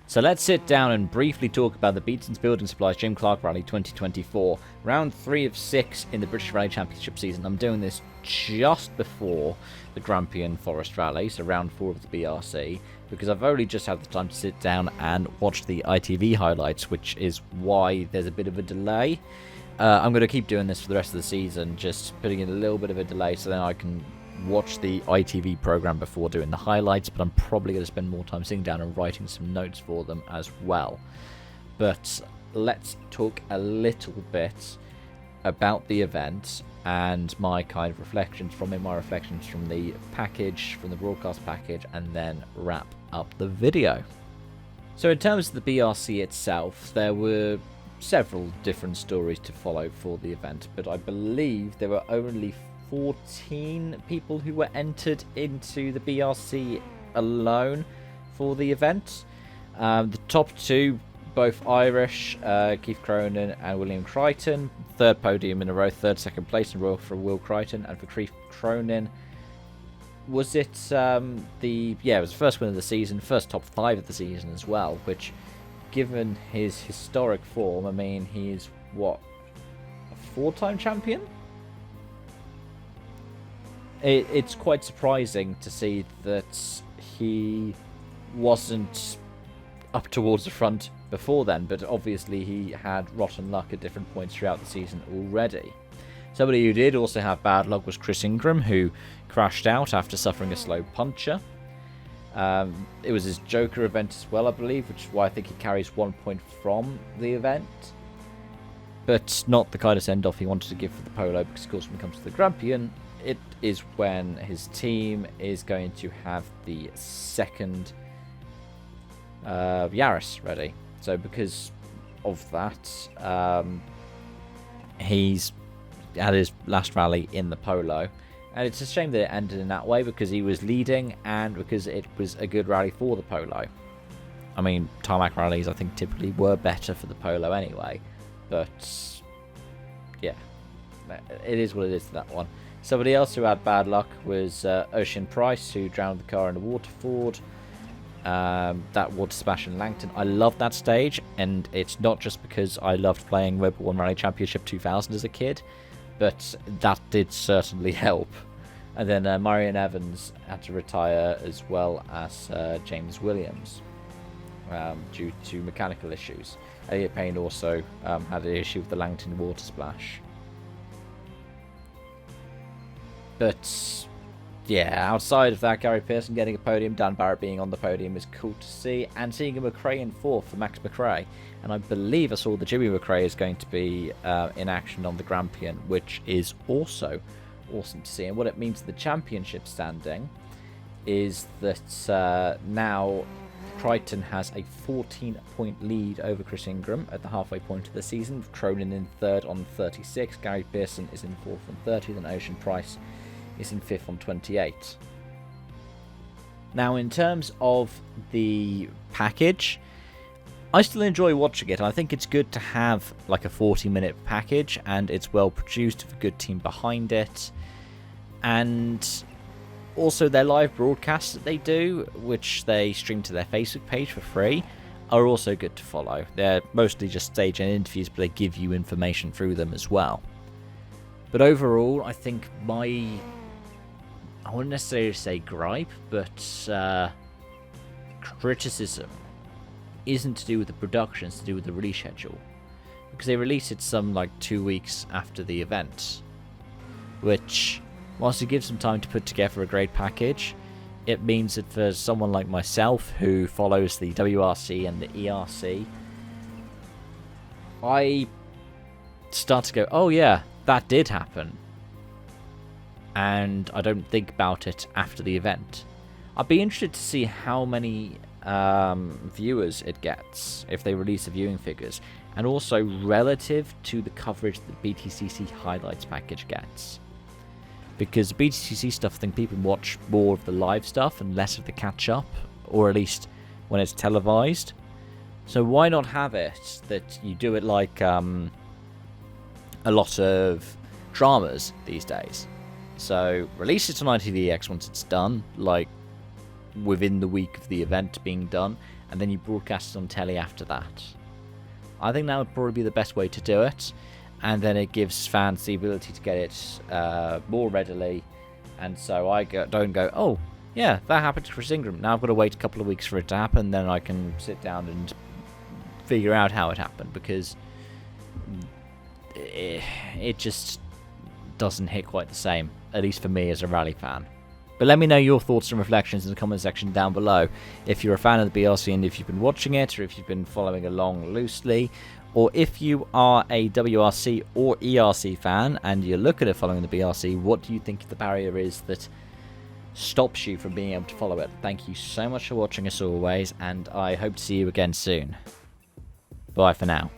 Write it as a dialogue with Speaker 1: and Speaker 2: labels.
Speaker 1: So let's sit down and briefly talk about the Beatson's Building Supplies Jim Clark Rally 2024, round 3 of 6 in the British Rally Championship season. I'm doing this just before the Grampian Forest Rally, so round 4 of the BRC, because I've only just had the time to sit down and watch the ITV highlights, which is why there's a bit of a delay. I'm going to keep doing this for the rest of the season, just putting in a little bit of a delay so then I can watch the ITV program before doing the highlights, but I'm probably going to spend more time sitting down and writing some notes for them as well. But let's talk a little bit about the event and my kind of reflections from it, my reflections from the package, from the broadcast package, and then wrap up the video. So in terms of the BRC itself, there were several different stories to follow for the event, but I believe there were only 14 people who were entered into the BRC alone for the event. The top two, both Irish, Keith Cronin and William Crichton. Third podium in a row, second place in a row for Will Crichton. And for Keith Cronin, was it it was the first win of the season, first top 5 of the season as well, which, given his historic form, I mean, he's a 4-time champion? It's quite surprising to see that he wasn't up towards the front before then, but obviously he had rotten luck at different points throughout the season already. Somebody who did also have bad luck was Chris Ingram, who crashed out after suffering a slow puncture. It was his Joker event as well, I believe, which is why I think he carries 1 point from the event. But not the kind of send-off he wanted to give for the polo, because of course when it comes to the Grampian, it is when his team is going to have the second Yaris ready. So because of that, he's had his last rally in the polo. And it's a shame that it ended in that way, because he was leading and because it was a good rally for the polo. I mean, tarmac rallies I think typically were better for the polo anyway. But yeah, it is what it is to that one. Somebody else who had bad luck was Ocean Price, who drowned the car in a waterford. That water splash in Langton. I love that stage, and it's not just because I loved playing Red Bull 1 Rally Championship 2000 as a kid, but that did certainly help. And then Marion Evans had to retire, as well as James Williams, due to mechanical issues. Elliot Payne also had an issue with the Langton water splash. But yeah, outside of that, Gary Pearson getting a podium, Dan Barrett being on the podium is cool to see, and seeing a McRae in 4th for Max McRae. And I believe I saw that Jimmy McRae is going to be in action on the Grampian, which is also awesome to see. And what it means to the championship standing is that now Crichton has a 14-point lead over Chris Ingram at the halfway point of the season. Cronin in 3rd on 36, Gary Pearson is in 4th on 30, then Ocean Price is in 5th on 28. Now, in terms of the package, I still enjoy watching it. I think it's good to have like a 40-minute package, and it's well produced with a good team behind it. And also their live broadcasts that they do, which they stream to their Facebook page for free, are also good to follow. They're mostly just stage and interviews, but they give you information through them as well. But overall, I think I wouldn't necessarily say gripe, but criticism isn't to do with the production, it's to do with the reschedule. Because they released it some 2 weeks after the event, which, whilst it gives them time to put together a great package, it means that for someone like myself who follows the WRC and the ERC, I start to go, oh yeah, that did happen. And I don't think about it after the event. I'd be interested to see how many viewers it gets if they release the viewing figures, and also relative to the coverage that BTCC highlights package gets. Because the BTCC stuff, I think people watch more of the live stuff and less of the catch up, or at least when it's televised. So why not have it that you do it like a lot of dramas these days? So release it on ITVX once it's done, like within the week of the event being done, and then you broadcast it on telly after that. I think that would probably be the best way to do it, and then it gives fans the ability to get it more readily, and so I don't go, oh, yeah, that happened to Chris Ingram. Now I've got to wait a couple of weeks for it to happen, then I can sit down and figure out how it happened, because it just doesn't hit quite the same, at least for me as a rally fan. But let me know your thoughts and reflections in the comment section down below. If you're a fan of the BRC and if you've been watching it, or if you've been following along loosely, or if you are a WRC or ERC fan and you're looking at following the BRC, what do you think the barrier is that stops you from being able to follow it? Thank you so much for watching as always, and I hope to see you again soon. Bye for now.